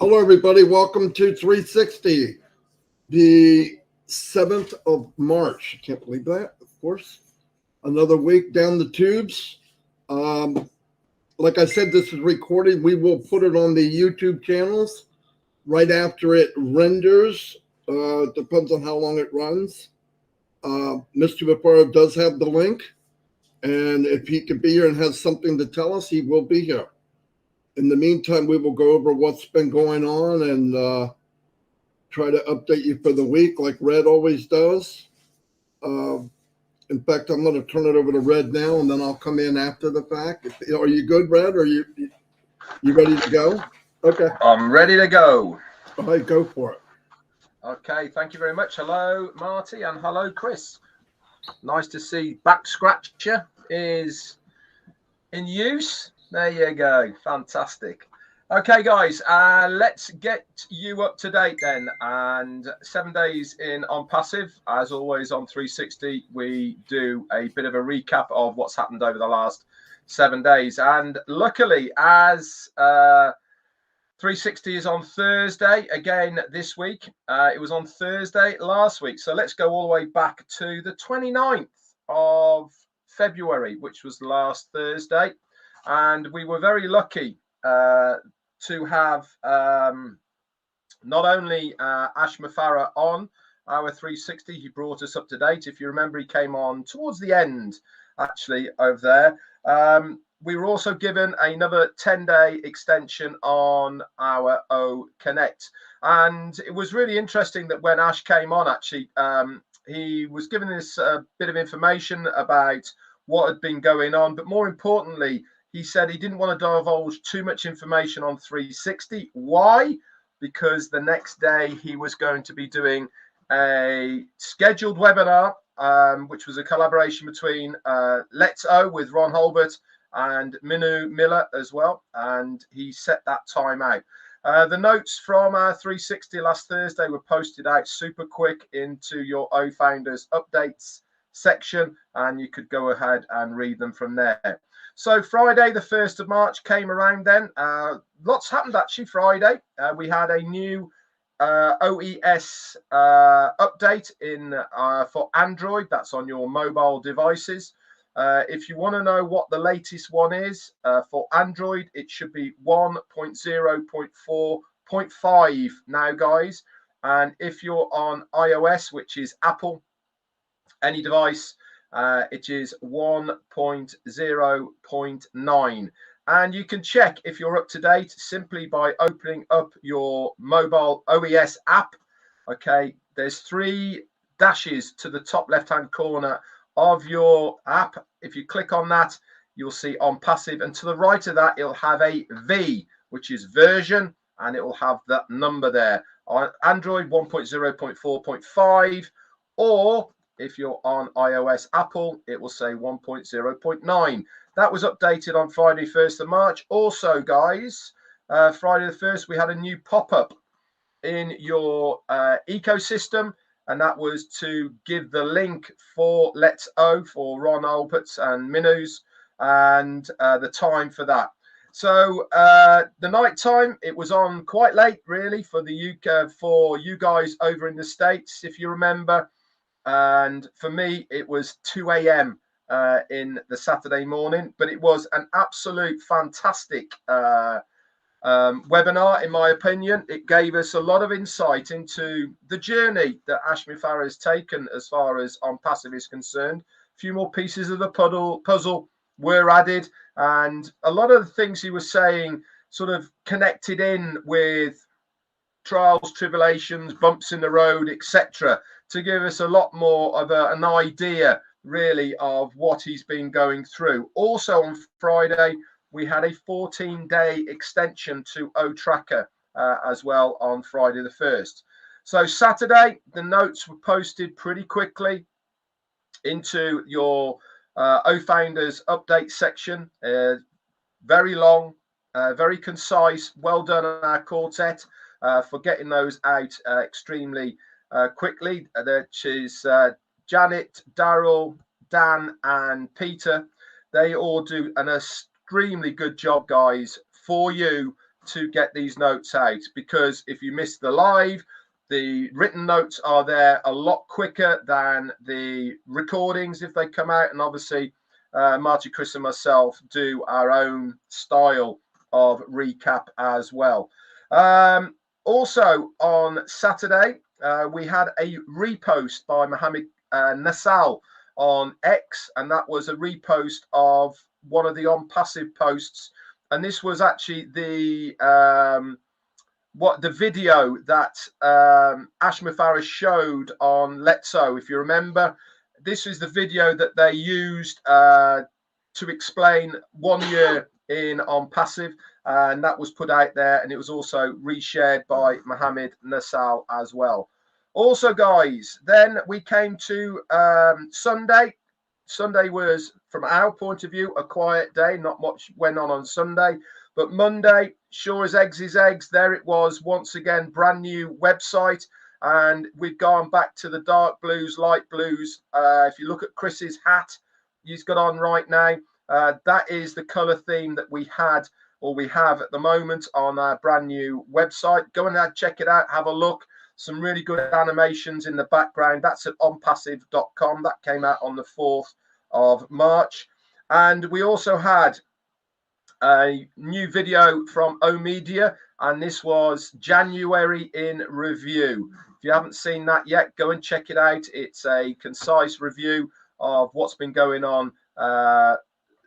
Hello, everybody. Welcome to 360, the 7th of March. I can't believe that, of course. Another week down the tubes. Like I said, this is recorded. We will put it on the YouTube channels right after it renders. Depends on how long it runs. Mr. Vaparo does have the link. And if he could be here and has something to tell us, he will be here. In the meantime, we will go over what's been going on and try to update you for the week like Red always does. In fact, I'm going to turn it over to Red now, and then I'll come in after the fact. Are you good, Red? Are you ready to go? Okay. I'm ready to go. All right, go for it. Okay, thank you very much. Hello, Marty, and hello, Chris. Nice to see Back Scratcher is in use. There you go. Fantastic. Okay, guys, let's get you up to date then. And 7 days in on Passive. As always on 360, we do a bit of a recap of what's happened over the last 7 days. And luckily, as 360 is on Thursday again this week. It was on Thursday last week. So let's go all the way back to the 29th of February, which was last Thursday. And we were very lucky to have not only Ashma Farah on our 360, he brought us up to date. If you remember, he came on towards the end, actually, over there. We were also given another 10-day extension on our O Connect. And it was really interesting that when Ash came on, actually, he was giving us a bit of information about what had been going on. But more importantly, he said he didn't want to divulge too much information on 360. Why? Because the next day he was going to be doing a scheduled webinar, which was a collaboration between Let's O with Ron Holbert and Minu Miller as well. And he set that time out. The notes from our 360 last Thursday were posted out super quick into your O Founders updates section, and you could go ahead and read them from there. So Friday, the 1st of March came around then. Lots happened actually Friday. We had a new OES update in for Android. That's on your mobile devices. If you want to know what the latest one is for Android, it should be 1.0.4.5 now, guys. And if you're on iOS, which is Apple, any device, it is 1.0.9. And you can check if you're up to date simply by opening up your mobile OES app. Okay, there's 3 dashes to the top left-hand corner of your app. If you click on that, you'll see on Passive, and to the right of that, it'll have a V, which is version, and it will have that number there. On Android 1.0.4.5, or if you're on iOS Apple, it will say 1.0.9. That was updated on Friday, 1st of March. Also, guys, Friday the 1st, we had a new pop-up in your ecosystem, and that was to give the link for Let's O for Ron Alberts and Minus, and the time for that. So the night time, it was on quite late, really, for the UK, for you guys over in the States, if you remember. And for me, it was 2 a.m. In the Saturday morning, but it was an absolute fantastic webinar, in my opinion. It gave us a lot of insight into the journey that Ashmi Farah has taken as far as on Passive is concerned. A few more pieces of the puzzle were added, and a lot of the things he was saying sort of connected in with trials, tribulations, bumps in the road, etc., to give us a lot more of an idea, really, of what he's been going through. Also on Friday, we had a 14-day extension to O Tracker as well on Friday the 1st. So Saturday, the notes were posted pretty quickly into your O Founders update section. Very long, very concise. Well done on our quartet for getting those out extremely quickly. That is Janet, Daryl, Dan, and Peter. They all do an extremely good job, guys, for you to get these notes out, because if you miss the live, the written notes are there a lot quicker than the recordings if they come out. And obviously, Marty, Chris, and myself do our own style of recap as well. Also on Saturday, we had a repost by Mohammed Nassal on X, and that was a repost of one of the On Passive posts. And this was actually the video that Ash Mafaris showed on Letso. If you remember, this is the video that they used to explain 1 year in On Passive, and that was put out there, and it was also reshared by Mohammed Nassal as well. Also, guys, then we came to Sunday. Sunday was, from our point of view, a quiet day. Not much went on Sunday. But Monday, sure as eggs is eggs, there it was once again, brand new website. And we've gone back to the dark blues, light blues. If you look at Chris's hat he's got on right now, that is the color theme that we had, or we have at the moment, on our brand new website. Go and check it out, have a look. Some really good animations in the background. That's at onpassive.com. That came out on the 4th of March. And we also had a new video from oMedia, and this was January in Review. If you haven't seen that yet, go and check it out. It's a concise review of what's been going on,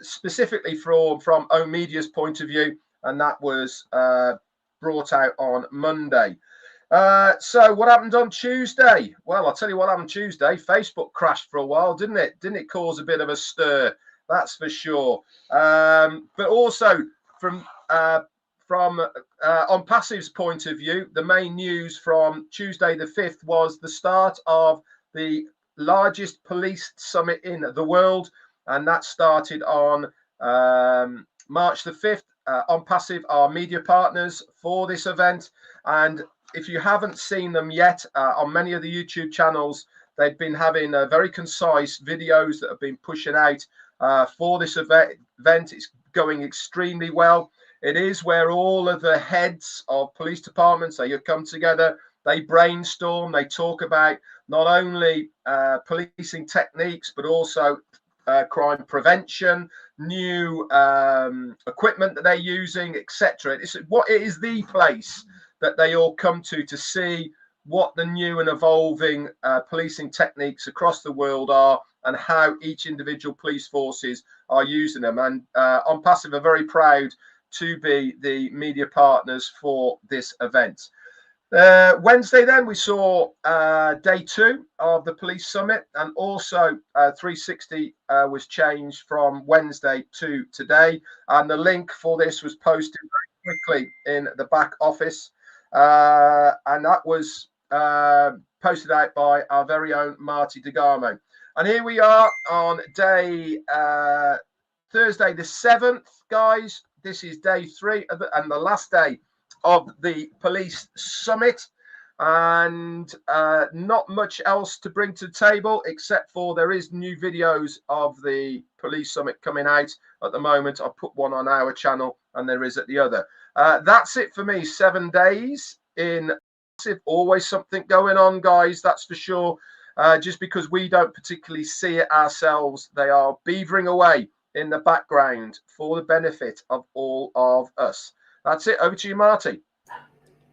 specifically from oMedia's point of view, and that was brought out on Monday. So what happened on Tuesday? Well, I'll tell you what happened Tuesday. Facebook crashed for a while, didn't it? Didn't it cause a bit of a stir? That's for sure. But also from On Passive's point of view, the main news from Tuesday the 5th was the start of the largest police summit in the world, and that started on March the 5th. On Passive are media partners for this event, and if you haven't seen them yet, on many of the YouTube channels, they've been having very concise videos that have been pushing out for this event. It's going extremely well. It is where all of the heads of police departments, they come together, they brainstorm, they talk about not only policing techniques, but also crime prevention, new equipment that they're using, etc. It is the place that they all come to see what the new and evolving policing techniques across the world are, and how each individual police forces are using them. And On Passive are very proud to be the media partners for this event. Wednesday, then, we saw day 2 of the police summit, and also 360 was changed from Wednesday to today. And the link for this was posted very quickly in the back office. And that was posted out by our very own Marty DeGarmo. And here we are on day Thursday the 7th, guys. This is day 3 and the last day of the police summit, and not much else to bring to the table, except for there is new videos of the police summit coming out at the moment. I put one on our channel and there is at the other. That's it for me. 7 days in Passive. Always something going on, guys, that's for sure. Just because we don't particularly see it ourselves, they are beavering away in the background for the benefit of all of us. That's it. Over to you, Marty.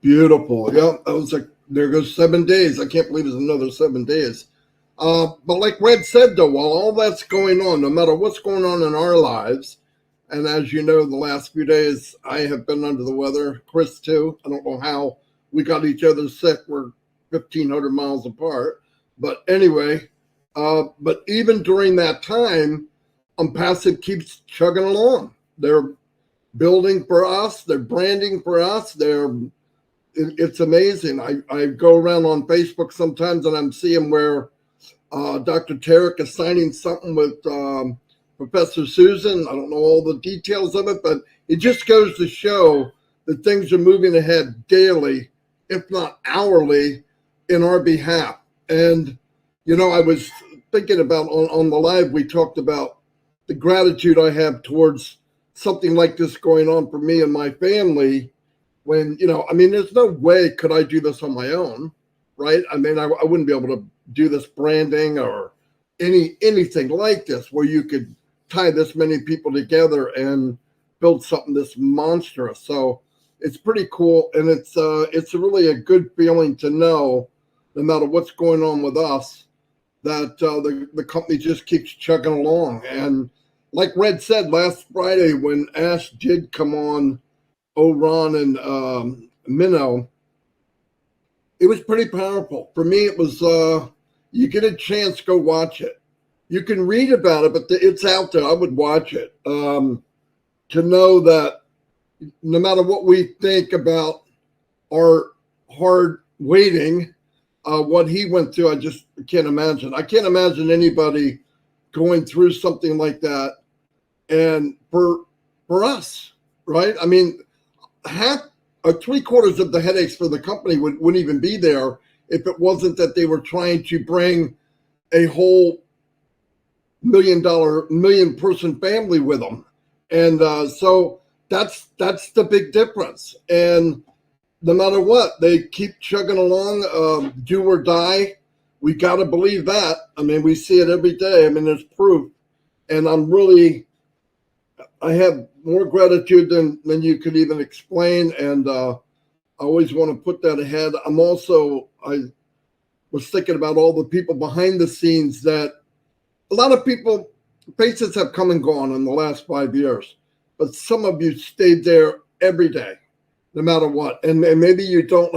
Beautiful. Yeah, I was like, there goes 7 days. I can't believe it's another 7 days. But like Red said, though, while all that's going on, no matter what's going on in our lives, and as you know, the last few days, I have been under the weather. Chris, too. I don't know how we got each other sick. We're 1,500 miles apart. But anyway, but even during that time, On Passive keeps chugging along. They're building for us. They're branding for us. It's amazing. I go around on Facebook sometimes and I'm seeing where Dr. Tarek is signing something with Professor Susan. I don't know all the details of it, but it just goes to show that things are moving ahead daily, if not hourly, in our behalf. And, you know, I was thinking about on the live, we talked about the gratitude I have towards something like this going on for me and my family. when, you know, I mean, there's no way could I do this on my own, right? I mean, I wouldn't be able to do this branding or anything like this where you could tie this many people together and build something this monstrous. So it's pretty cool, and it's really a good feeling to know, no matter what's going on with us, that the company just keeps chugging along. And like Red said last Friday, when Ash did come on Oron and Minnow, it was pretty powerful. For me, it was you get a chance, go watch it. You can read about it, but it's out there. I would watch it to know that no matter what we think about our hard waiting, what he went through, I just can't imagine. I can't imagine anybody going through something like that. And for us, right? I mean, half or 3/4 of the headaches for the company wouldn't even be there if it wasn't that they were trying to bring a whole million person family with them. And so that's the big difference. And no matter what, they keep chugging along, do or die. We got to believe that. I mean, we see it every day. I mean, there's proof. And I have more gratitude than you could even explain. And I always want to put that ahead. I was thinking about all the people behind the scenes that a lot of people, faces have come and gone in the last 5 years, but some of you stayed there every day, no matter what. And maybe you don't